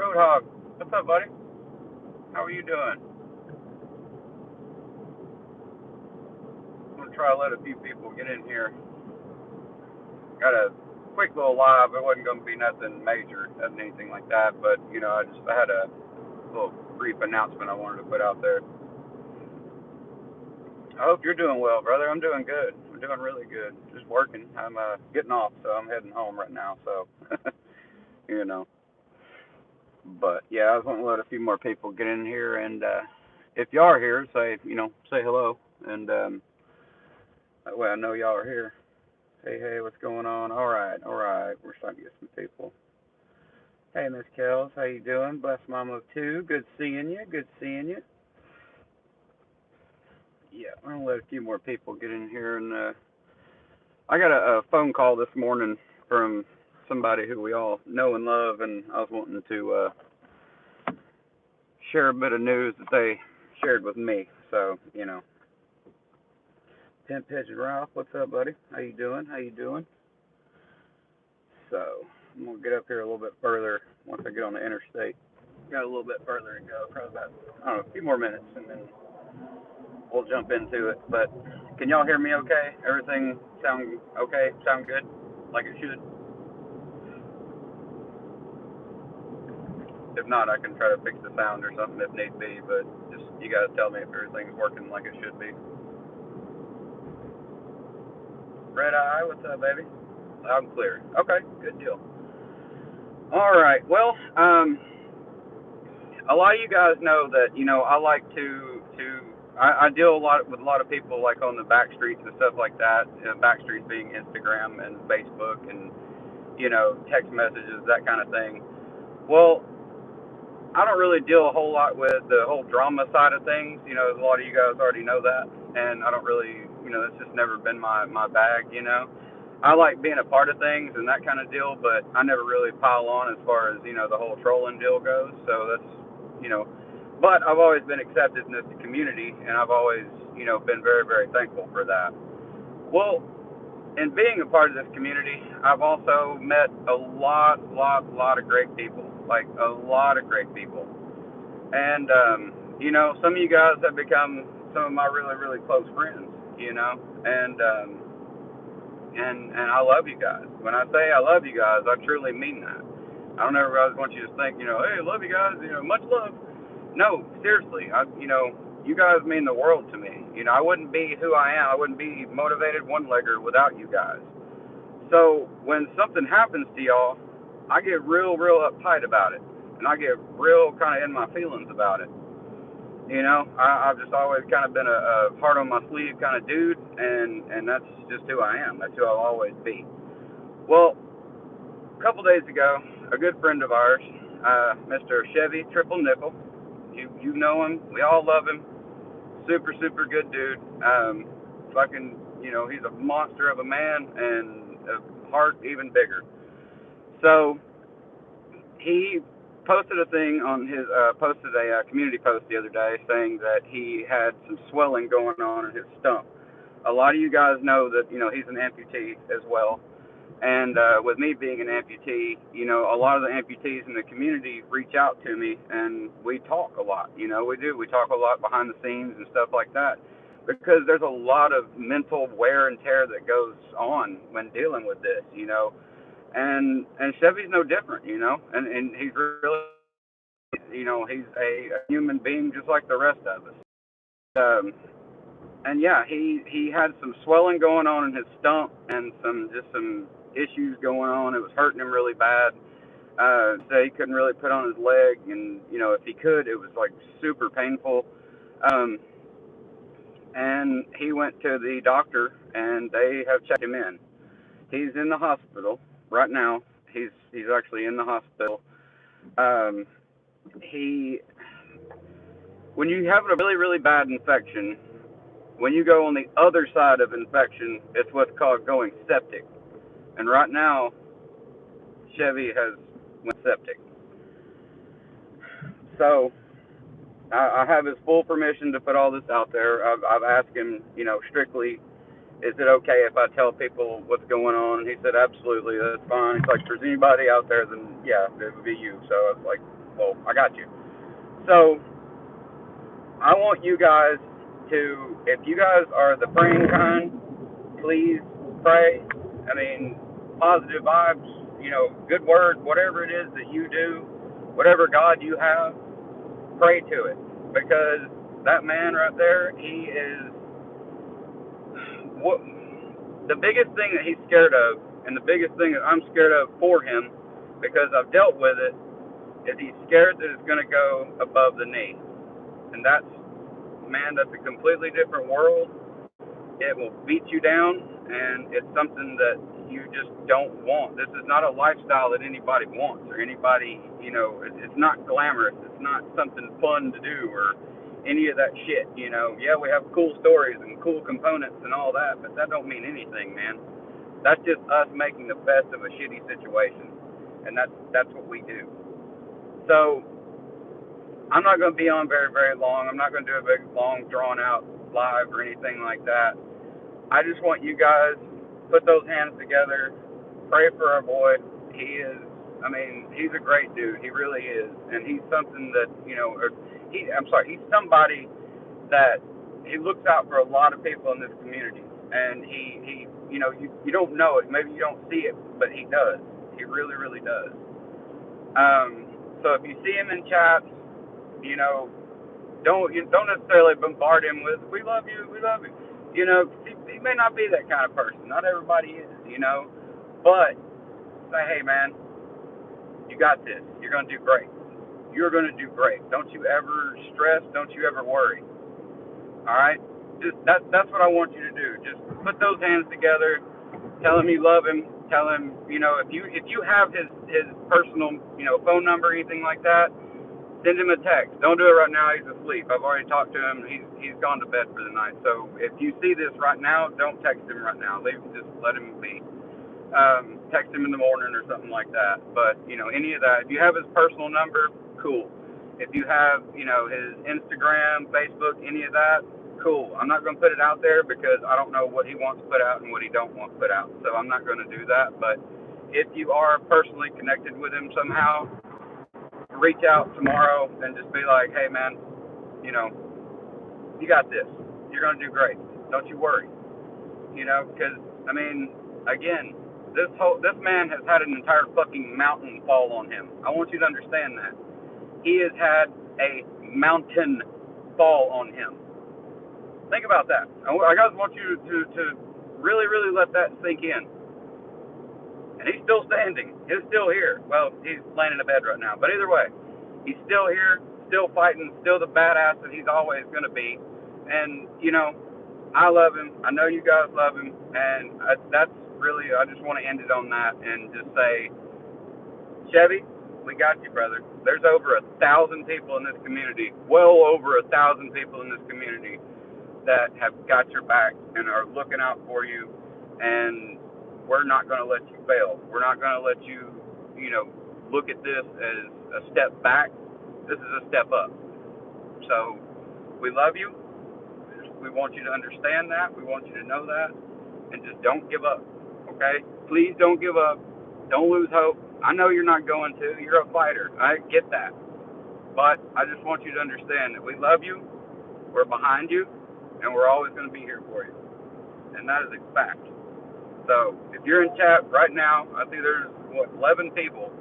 Roadhog. What's up, buddy? How are you doing? I'm gonna try to let a few people get in here. Got a quick little live. It wasn't gonna be nothing major, nothing anything like that. But I had a little brief announcement I wanted to put out there. I hope you're doing well, brother. I'm doing good. I'm doing really good. Just working. I'm getting off, so I'm heading home right now. So, you know. But yeah, I was wanting to let a few more people get in here, and if y'all are here, say hello, and that way I know y'all are here. Hey, what's going on? All right. We're starting to get some people. Hey, Miss Kells, how you doing? Bless Mama of Two. Good seeing you. Good seeing you. Yeah, I'm gonna let a few more people get in here, and I got a phone call this morning from somebody who we all know and love, and I was wanting to share a bit of news that they shared with me. So, Tent Pigeon Ralph, what's up, buddy? How you doing? So, I'm gonna get up here a little bit further once I get on the interstate. Got a little bit further to go, probably about, I don't know, a few more minutes, and then we'll jump into it. But can y'all hear me okay? Everything sound okay? Sound good? Like it should? If not, I can try to fix the sound or something if need be, but just you guys tell me if everything's working like it should be. Red Eye, what's up, baby? Loud and clear. Okay, good deal. All right, well, a lot of you guys know that I like I deal a lot with a lot of people like on the back streets and stuff like that. Back streets being Instagram and Facebook and text messages, that kind of thing. Well, I don't really deal a whole lot with the whole drama side of things. A lot of you guys already know that, and I don't really, that's just never been my bag. I like being a part of things and that kind of deal, but I never really pile on as far as the whole trolling deal goes. So that's you know, but I've always been accepted in this community, and I've always been very very thankful for that. Well, in being a part of this community, I've also met a lot of great people, like a lot of great people, and some of you guys have become some of my really really close friends, and and I love you guys. When I say I love you guys, I truly mean that. I don't ever want you to think, hey, I love you guys, much love. No, seriously, you guys mean the world to me. I wouldn't be who I am. I wouldn't be motivated one-legger without you guys. So when something happens to y'all, I get real uptight about it, and I get real kind of in my feelings about it. I've just always kind of been a heart on my sleeve kind of dude, and that's just who I am. That's who I'll always be. Well, a couple days ago, a good friend of ours, Mr. Chevy Triple Nickel, you know him. We all love him. Super good dude. Fucking, he's a monster of a man and a heart even bigger. So he posted a thing on his posted a community post the other day saying that he had some swelling going on in his stump. A lot of you guys know that he's an amputee as well, and with me being an amputee, a lot of the amputees in the community reach out to me, and we talk a lot. We talk a lot behind the scenes and stuff like that, because there's a lot of mental wear and tear that goes on when dealing with this. And Chevy's no different, and he's really, he's a human being just like the rest of us. And yeah, he had some swelling going on in his stump and some issues going on. It was hurting him really bad. So he couldn't really put on his leg, and if he could, it was like super painful. Um, and he went to the doctor, and they have checked him in. He's in the hospital right now. He's actually in the hospital. Um, he when you have a really really bad infection, when you go on the other side of infection, it's what's called going septic. And right now, Chevy has went septic. So I have his full permission to put all this out there. I've asked him, strictly, is it okay if I tell people what's going on? And he said, absolutely, that's fine. He's like, if there's anybody out there, then yeah, it would be you. So I was like, well, I got you. So I want you guys to, if you guys are the praying kind, please pray. I mean, positive vibes, good word, whatever it is that you do, whatever God you have, pray to it. Because that man right there, he is what the biggest thing that he's scared of, and the biggest thing that I'm scared of for him, because I've dealt with it, is he's scared that it's going to go above the knee. And that's a completely different world. It will beat you down, and it's something that you just don't want. This is not a lifestyle that anybody wants, or anybody, it's not glamorous. It's not something fun to do, or any of that shit, Yeah, we have cool stories and cool components and all that, but that don't mean anything, man. That's just us making the best of a shitty situation, and that's what we do. So I'm not going to be on very, very long. I'm not going to do a big, long, drawn-out live or anything like that. I just want you guys put those hands together, pray for our boy. He's a great dude. He really is, and he's something that he's somebody that he looks out for a lot of people in this community, and he you don't know it, maybe you don't see it, but he does. He really, really does. So if you see him in chats, don't necessarily bombard him with "we love you, we love you." He may not be that kind of person. Not everybody is, but say, hey man, you got this. You're gonna do great. You're gonna do great. Don't you ever stress. Don't you ever worry. All right. Just that's what I want you to do. Just put those hands together. Tell him you love him. Tell him, if you have his personal, phone number or anything like that, send him a text. Don't do it right now. He's asleep. I've already talked to him. He's gone to bed for the night. So if you see this right now, don't text him right now. Just let him be. Text him in the morning or something like that. But any of that. If you have his personal number, cool. If you have his Instagram, Facebook, any of that, cool. I'm not going to put it out there because I don't know what he wants put out and what he don't want put out. So I'm not going to do that. But if you are personally connected with him somehow, reach out tomorrow and just be like, hey man, you got this. You're gonna do great. Don't you worry. Because again, this man has had an entire fucking mountain fall on him. I want you to understand that. He has had a mountain fall on him. Think about that. I guys want you to really, really let that sink in. And he's still standing. He's still here. Well, he's laying in a bed right now. But either way, he's still here, still fighting, still the badass that he's always going to be. And, I love him. I know you guys love him. And that's really, I just want to end it on that and just say, Chevy, we got you, brother. There's over 1,000 people in this community, well over 1,000 people in this community that have got your back and are looking out for you. And we're not going to let you fail. We're not going to let you, look at this as a step back. This is a step up. So we love you. We want you to understand that. We want you to know that. And just don't give up, okay? Please don't give up. Don't lose hope. I know you're not going to. You're a fighter. I get that. But I just want you to understand that we love you. We're behind you. And we're always going to be here for you. And that is a fact. So if you're in chat right now, I see there's 11 people.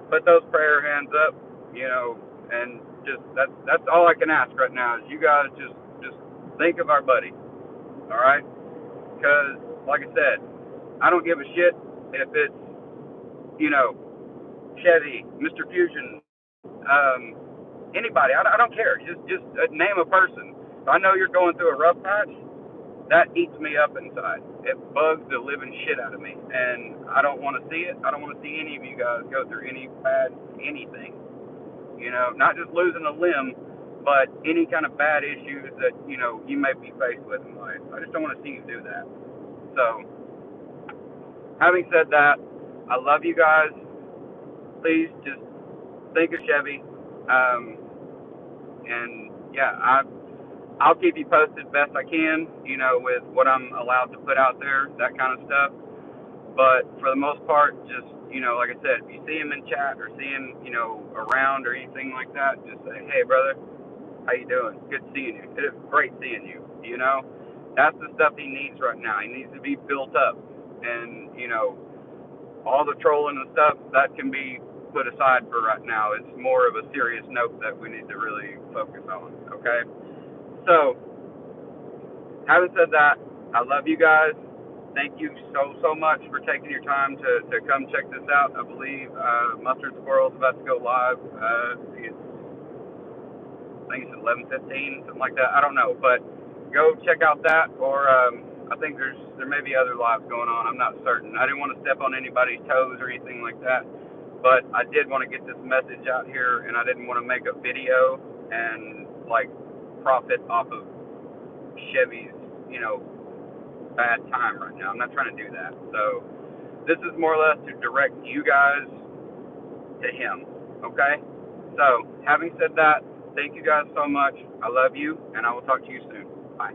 Put those prayer hands up, and just that's all I can ask right now is you guys just think of our buddy, all right? Because like I said, I don't give a shit if it's Chevy, Mr. Fusion, anybody. I don't care. Just name a person. If I know you're going through a rough patch, that eats me up inside. It bugs the living shit out of me, and I don't want to see it. I don't want to see any of you guys go through any bad anything. Not just losing a limb, but any kind of bad issues that you may be faced with in life. I just don't want to see you do that. So, having said that, I love you guys. Please just think of Chevy, and yeah, I'll keep you posted best I can, with what I'm allowed to put out there, that kind of stuff. But for the most part, just, you know, like I said, if you see him in chat or see him, you know, around or anything like that, just say, hey, brother, how you doing? Good seeing you. It is great seeing you. You know, that's the stuff he needs right now. He needs to be built up, and you know, all the trolling and stuff that can be put aside for right now. It's more of a serious note that we need to really focus on. Okay. So, having said that, I love you guys. Thank you so much for taking your time to come check this out. I believe Mustard Squirrel is about to go live. I think it's 11:15, something like that. I don't know, but go check out that, or I think there may be other lives going on. I'm not certain. I didn't want to step on anybody's toes or anything like that, but I did want to get this message out here, and I didn't want to make a video and like profit off of Chevy's, you know, bad time right now. I'm not trying to do that. So this is more or less to direct you guys to him. Okay? So having said that, thank you guys so much. I love you, and I will talk to you soon. Bye.